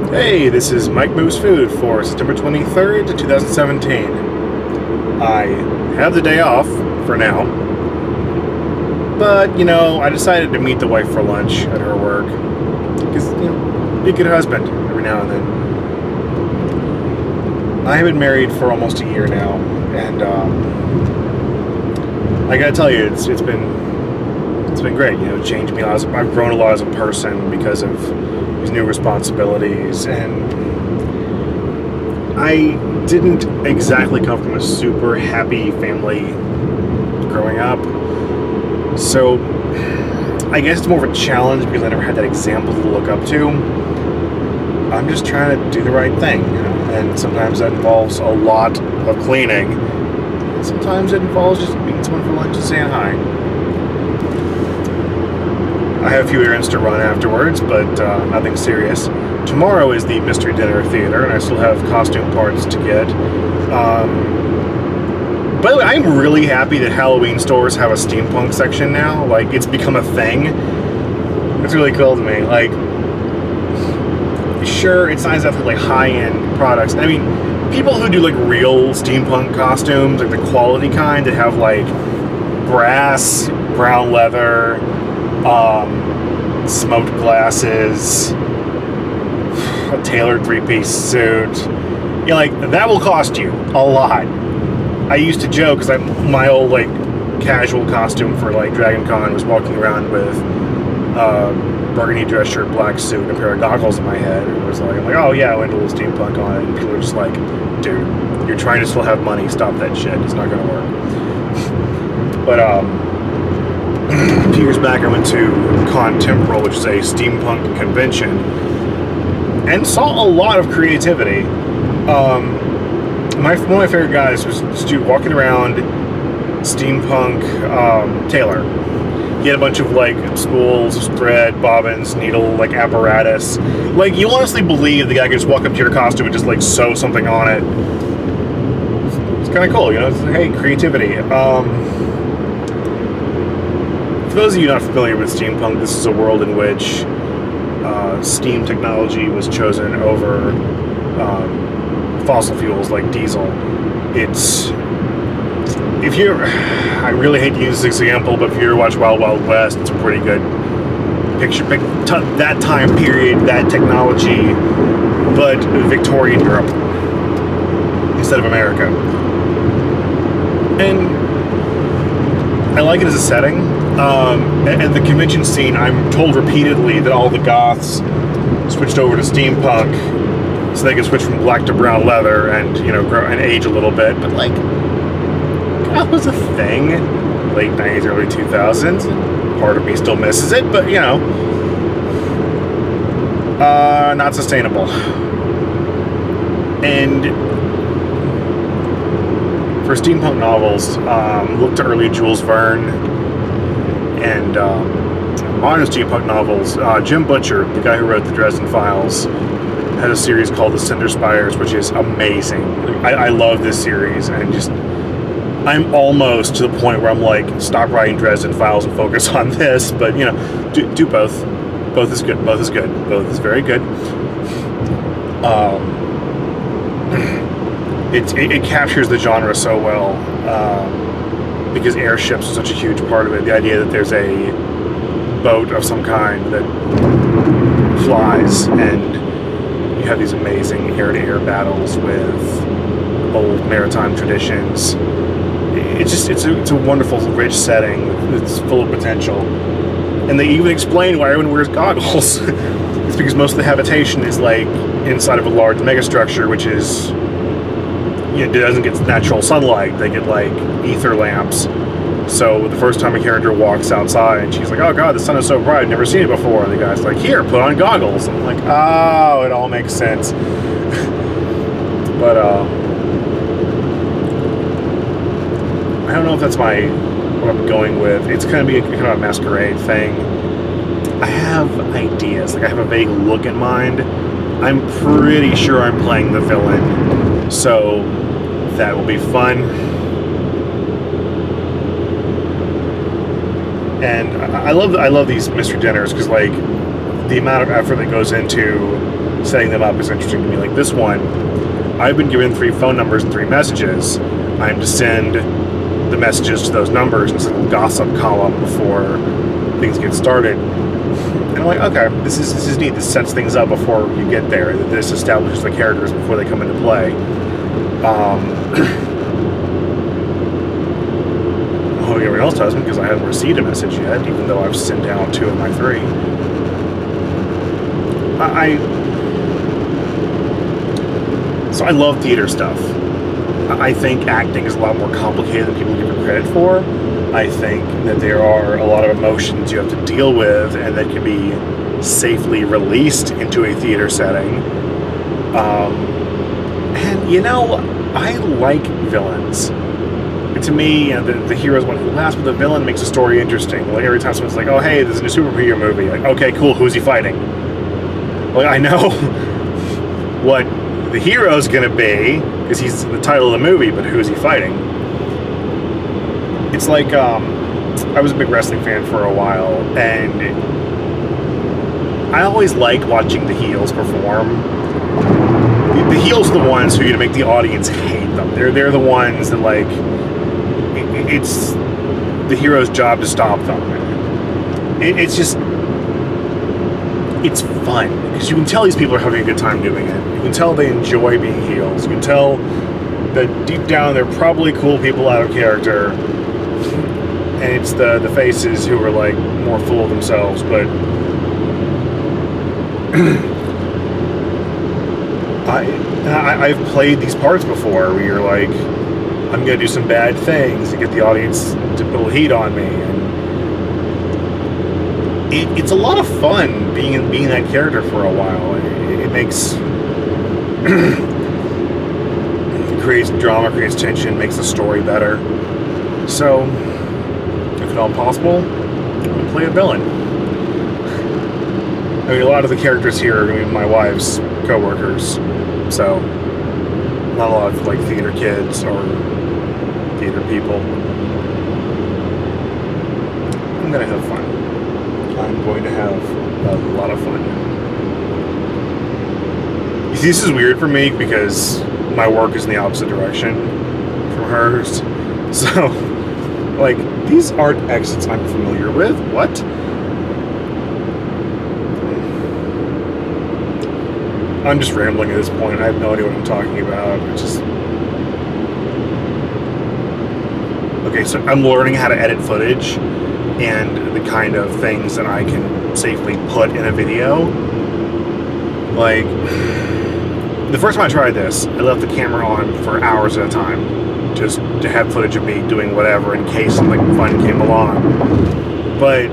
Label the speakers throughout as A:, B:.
A: Hey, this is Mike Moves Food for September 23rd, 2017. I have the day off for now, but, I decided to meet the wife for lunch at her work because, be a good husband every now and then. I have been married for almost a year now, and I gotta tell you, it's been great. It changed me. I've grown a lot as a person because of these new responsibilities, and I didn't exactly come from a super happy family growing up, so I guess it's more of a challenge because I never had that example to look up to. I'm just trying to do the right thing, and sometimes that involves a lot of cleaning, and sometimes it involves just meeting someone for lunch and saying hi. I have a few errands to run afterwards, but nothing serious. Tomorrow is the Mystery Dinner Theater, and I still have costume parts to get. By the way, I'm really happy that Halloween stores have a steampunk section now. Like, it's become a thing. It's really cool to me. Like, sure, it's nice to have like high-end products. I mean, people who do like real steampunk costumes, like the quality kind that have like brass, brown leather, smoked glasses, a tailored three-piece suit. Like, that will cost you a lot. I used to joke because my old like casual costume for like Dragon Con was walking around with burgundy dress shirt, black suit, and a pair of goggles in my head. It was like, I'm like, oh yeah, I went a little steampunk on it, and people were just like, dude, you're trying to still have money. Stop that shit. It's not gonna work. But a few years back, I went to Contemporary, which is a steampunk convention, and saw a lot of creativity. One of my favorite guys was this dude walking around steampunk tailor. He had a bunch of like spools, thread, bobbins, needle, like apparatus. Like, you honestly believe the guy could just walk up to your costume and just like sew something on it. It's kind of cool, It's like, hey, creativity. For those of you not familiar with steampunk, this is a world in which steam technology was chosen over fossil fuels like diesel. I really hate to use this example, but if you ever watch Wild Wild West, it's a pretty good picture. That time period, that technology, but Victorian Europe instead of America. And I like it as a setting. And the convention scene, I'm told repeatedly that all the goths switched over to steampunk so they could switch from black to brown leather and, grow and age a little bit. But, like, that was a thing. Late 90s, early 2000s. Part of me still misses it, but, not sustainable. And for steampunk novels, look to early Jules Verne. And modern steampunk novels, Jim Butcher, the guy who wrote the Dresden Files, had a series called The Cinder Spires, which is amazing. I love this series, and I'm almost to the point where I'm like, stop writing Dresden Files and focus on this. But do both. Both is good. Both is good. Both is very good. It captures the genre so well. Because airships are such a huge part of it. The idea that there's a boat of some kind that flies, and you have these amazing air-to-air battles with old maritime traditions. It's a wonderful, rich setting. It's full of potential. And they even explain why everyone wears goggles. It's because most of the habitation is like inside of a large megastructure, which is, it doesn't get natural sunlight. They get like ether lamps. So the first time a character walks outside, she's like, oh god, the sun is so bright, I've never seen it before. And the guy's like, here, put on goggles. And I'm like, oh, it all makes sense. But I don't know if that's what I'm going with. It's going to be kind of a masquerade thing. I have ideas. Like, I have a vague look in mind. I'm pretty sure I'm playing the villain. So that will be fun. And I love these mystery dinners because, like, the amount of effort that goes into setting them up is interesting to me. Like this one, I've been given 3 phone numbers and 3 messages. I'm to send the messages to those numbers and some gossip column before things get started. And I'm like, okay, this is neat. This sets things up before you get there. This establishes the characters before they come into play. I hope everyone else doesn't, because I haven't received a message yet, even though I've sent out 2 of my 3. So I love theater stuff. I think acting is a lot more complicated than people give it credit for. I think that there are a lot of emotions you have to deal with and that can be safely released into a theater setting. And, you know, I like villains. To me, the hero's one who laughs, but the villain makes the story interesting. Like, every time someone's like, oh, hey, there's a new superhero movie. Like, okay, cool, who's he fighting? Like, I know what the hero's gonna be, because he's the title of the movie, but who's he fighting? It's like, I was a big wrestling fan for a while, and I always liked watching the heels perform. The heels are the ones who are gonna make the audience hate them. They're the ones that, like, it's the hero's job to stop them. It's just, it's fun, because you can tell these people are having a good time doing it. You can tell they enjoy being heels. You can tell that deep down they're probably cool people out of character, and it's the faces who are like more full of themselves. But I've played these parts before where you're like, I'm gonna do some bad things to get the audience to pull heat on me, and it's a lot of fun being that character for a while. It makes it creates drama, creates tension, makes the story better. So, if at all possible, I'm gonna play a villain. I mean, a lot of the characters here are gonna be my wife's co-workers, so not a lot of like theater kids or theater people. I'm gonna have fun. I'm going to have a lot of fun. You see, this is weird for me because my work is in the opposite direction from hers. So, like, these aren't exits I'm familiar with. What? I'm just rambling at this point. I have no idea what I'm talking about. It's just... Okay, so I'm learning how to edit footage and the kind of things that I can safely put in a video. Like, the first time I tried this, I left the camera on for hours at a time, just to have footage of me doing whatever in case something fun came along. But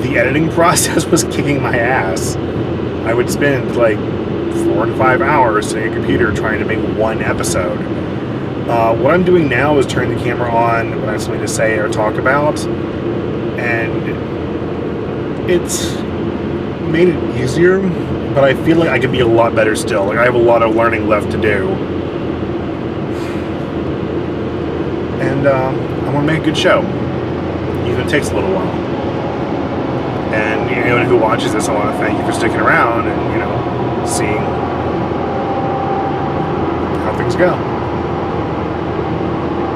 A: the editing process was kicking my ass. I would spend like 4 to 5 hours sitting at a computer trying to make one episode. What I'm doing now is turn the camera on when I have something to say or talk about, and it's made it easier, but I feel like I could be a lot better still. Like, I have a lot of learning left to do. And I want to make a good show, even if it takes a little while. And anyone who watches this, I want to thank you for sticking around and, you know, seeing how things go.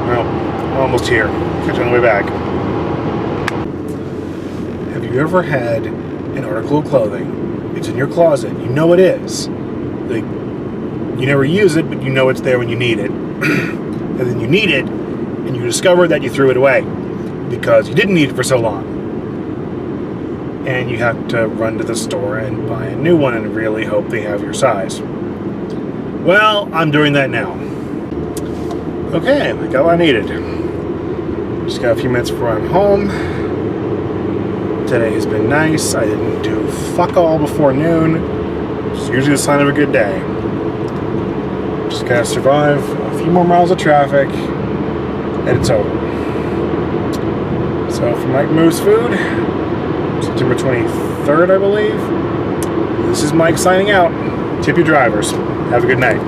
A: Well, we're almost here. Catch you on the way back. Have you ever had an article of clothing? It's in your closet. You know it is. Like, you never use it, but you know it's there when you need it. And then you need it, and you discover that you threw it away because you didn't need it for so long. And you have to run to the store and buy a new one and really hope they have your size. Well, I'm doing that now. Okay, I got what I needed. Just got a few minutes before I'm home. Today has been nice. I didn't do fuck all before noon. It's usually a sign of a good day. Just gotta survive a few more miles of traffic, and it's over. So for Mike Moves Food, September 23rd, I believe. This is Mike signing out. Tip your drivers. Have a good night.